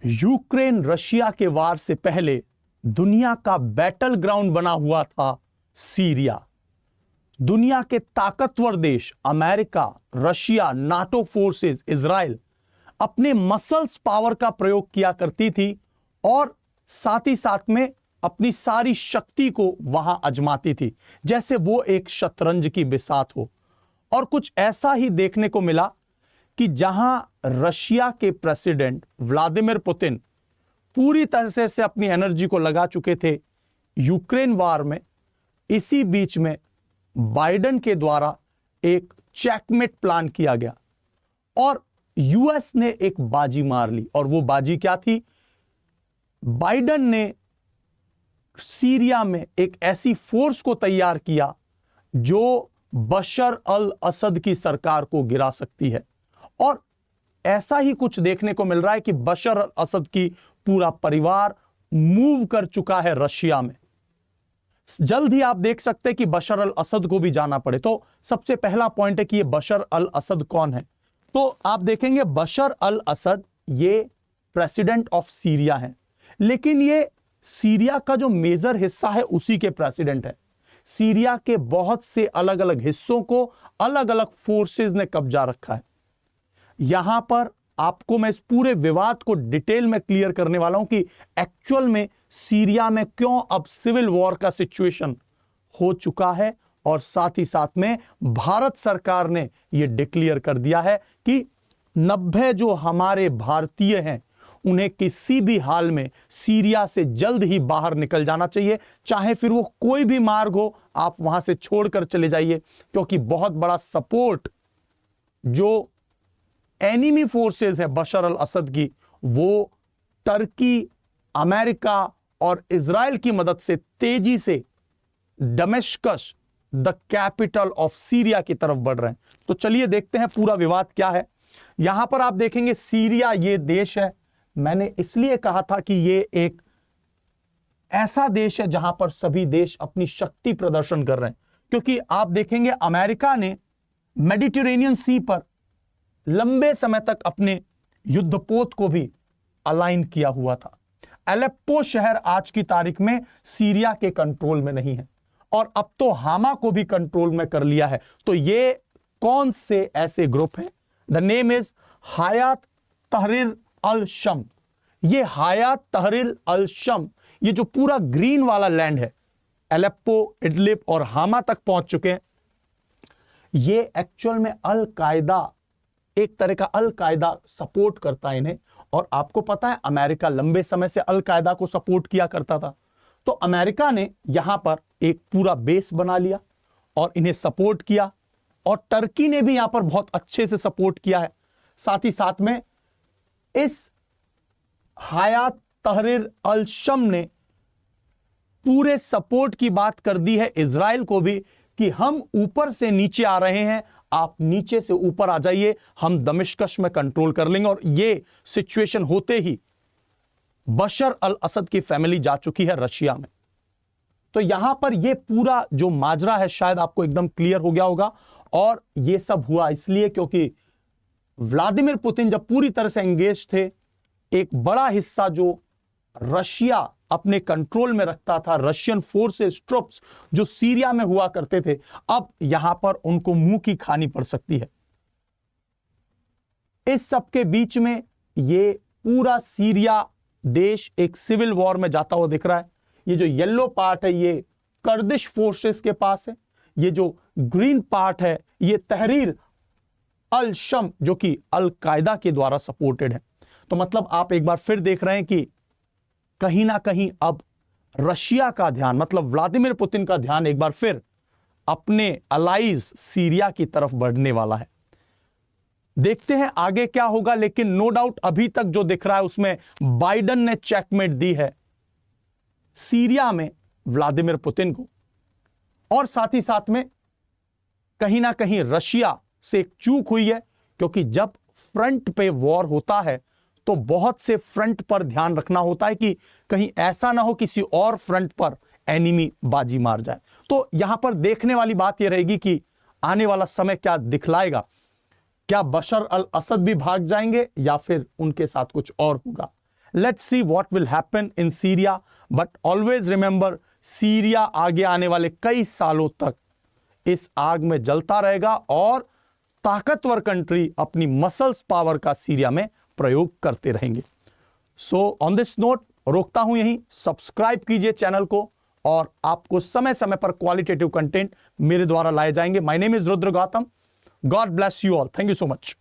Ukraine Russia के वार से पहले दुनिया का बैटल ग्राउंड बना हुआ था सीरिया। दुनिया के ताकतवर देश America, Russia, NATO forces, Israel अपने मसल्स पावर का प्रयोग किया करती थी और साथ ही साथ में अपनी सारी शक्ति को वहां आजमाती थी, जैसे वो एक शतरंज की बिसात हो। और कुछ ऐसा ही देखने को मिला कि जहां रशिया के प्रेसिडेंट व्लादिमीर पुतिन पूरी तरह से अपनी एनर्जी को लगा चुके थे यूक्रेन वार में, इसी बीच में बाइडेन के द्वारा एक चेकमेट प्लान किया गया और यूएस ने एक बाजी मार ली। और वो बाजी क्या थी? बाइडेन ने सीरिया में एक ऐसी फोर्स को तैयार किया जो बशर अल असद की सरकार को गिरा सकती है। और ऐसा ही कुछ देखने को मिल रहा है कि बशर अल असद की पूरा परिवार मूव कर चुका है रशिया में। जल्द ही आप देख सकते हैं कि बशर अल असद को भी जाना पड़े। तो सबसे पहला पॉइंट है कि ये बशर अल असद कौन है। तो आप देखेंगे बशर अल असद ये प्रेसिडेंट ऑफ सीरिया है, लेकिन ये सीरिया का जो मेजर हिस्सा है उसी के प्रेसिडेंट है। सीरिया के बहुत से अलग अलग हिस्सों को अलग अलग फोर्सेस ने कब्जा रखा है। यहां पर आपको मैं इस पूरे विवाद को डिटेल में क्लियर करने वाला हूं कि एक्चुअल में सीरिया में क्यों अब सिविल वॉर का सिचुएशन हो चुका है। और साथ ही साथ में भारत सरकार ने यह डिक्लेयर कर दिया है कि 90 जो हमारे भारतीय हैं उन्हें किसी भी हाल में सीरिया से जल्द ही बाहर निकल जाना चाहिए, चाहे फिर वो कोई भी मार्ग हो, आप वहां से छोड़कर चले जाइए, क्योंकि बहुत बड़ा सपोर्ट जो एनिमी फोर्सेस है बशर अल असद की, वो टर्की, अमेरिका और इजराइल की मदद से तेजी से दमिश्कश, द कैपिटल ऑफ सीरिया की तरफ बढ़ रहे हैं। तो चलिए देखते हैं पूरा विवाद क्या है। यहां पर आप देखेंगे सीरिया ये देश है। मैंने इसलिए कहा था कि ये एक ऐसा देश है जहां पर सभी देश अपनी शक्ति प्रदर्शन कर रहे हैं, क्योंकि आप देखेंगे अमेरिका ने मेडिटेरेनियन सी पर लंबे समय तक अपने युद्धपोत को भी अलाइन किया हुआ था। एलेप्पो शहर आज की तारीख में सीरिया के कंट्रोल में नहीं है और अब तो हामा को भी कंट्रोल में कर लिया है। तो ये कौन से ऐसे ग्रुप हैं? द नेम इज हयात तहरीर अल शम। ये हयात तहरीर अल शम, ये जो पूरा ग्रीन वाला लैंड है, एलेप्पो, इडलिब और हामा तक पहुंच चुके हैं। ये एक्चुअल में अल कायदा, एक तरह का अल कायदा सपोर्ट करता है इन्हें। और आपको पता है अमेरिका लंबे समय से अल कायदा को सपोर्ट किया करता था। तो अमेरिका ने यहां पर एक पूरा बेस बना लिया और इन्हें सपोर्ट किया, और टर्की ने भी यहां पर बहुत अच्छे से सपोर्ट किया है। साथ ही साथ में इस हयात तहरीर अल शम ने पूरे सपोर्ट की बात कर दी है इजराइल को भी कि हम ऊपर से नीचे आ रहे हैं, आप नीचे से ऊपर आ जाइए, हम दमिश्कश में कंट्रोल कर लेंगे। और ये सिचुएशन होते ही बशर अल असद की फैमिली जा चुकी है रशिया में। तो यहां पर ये पूरा जो माजरा है शायद आपको एकदम क्लियर हो गया होगा। और ये सब हुआ इसलिए क्योंकि व्लादिमीर पुतिन जब पूरी तरह से एंगेज थे, एक बड़ा हिस्सा जो रशिया अपने कंट्रोल में रखता था, रशियन फोर्सेस, ट्रुप्स जो सीरिया में हुआ करते थे, अब यहां पर उनको मुंह की खानी पड़ सकती है। इस सब के बीच में ये पूरा सीरिया देश एक सिविल वॉर में जाता हुआ दिख रहा है। ये जो येलो पार्ट है ये कर्दिश फोर्सेस के पास है, ये जो ग्रीन पार्ट है ये तहरीर अल शम जो कि अल कायदा के द्वारा सपोर्टेड है। तो मतलब आप एक बार फिर देख रहे हैं कि कहीं ना कहीं अब रशिया का ध्यान, मतलब व्लादिमीर पुतिन का ध्यान एक बार फिर अपने अलाइज सीरिया की तरफ बढ़ने वाला है। देखते हैं आगे क्या होगा, लेकिन नो डाउट अभी तक जो दिख रहा है उसमें बाइडेन ने चेकमेट दी है सीरिया में व्लादिमीर पुतिन को। और साथ ही साथ में कहीं ना कहीं रशिया से एक चूक हुई है, क्योंकि जब फ्रंट पे वॉर होता है तो बहुत से फ्रंट पर ध्यान रखना होता है कि कहीं ऐसा ना हो किसी और फ्रंट पर एनिमी बाजी मार जाए। तो यहां पर देखने वाली बात यह रहेगी कि आने वाला समय क्या दिखलाएगा। क्या बशर अल असद भी भाग जाएंगे या फिर उनके साथ कुछ और होगा। Let's see what will happen in Syria, but always remember, Syria आगे आने वाले कई सालों तक इस आग में जलता रहेगा और ताकतवर कंट्री अपनी मसल्स पावर का सीरिया में प्रयोग करते रहेंगे। सो ऑन दिस नोट रोकता हूं यहीं। सब्सक्राइब कीजिए चैनल को और आपको समय समय पर क्वालिटेटिव कंटेंट मेरे द्वारा लाए जाएंगे। My name is Rudra Gautam. God bless you all. Thank you so much.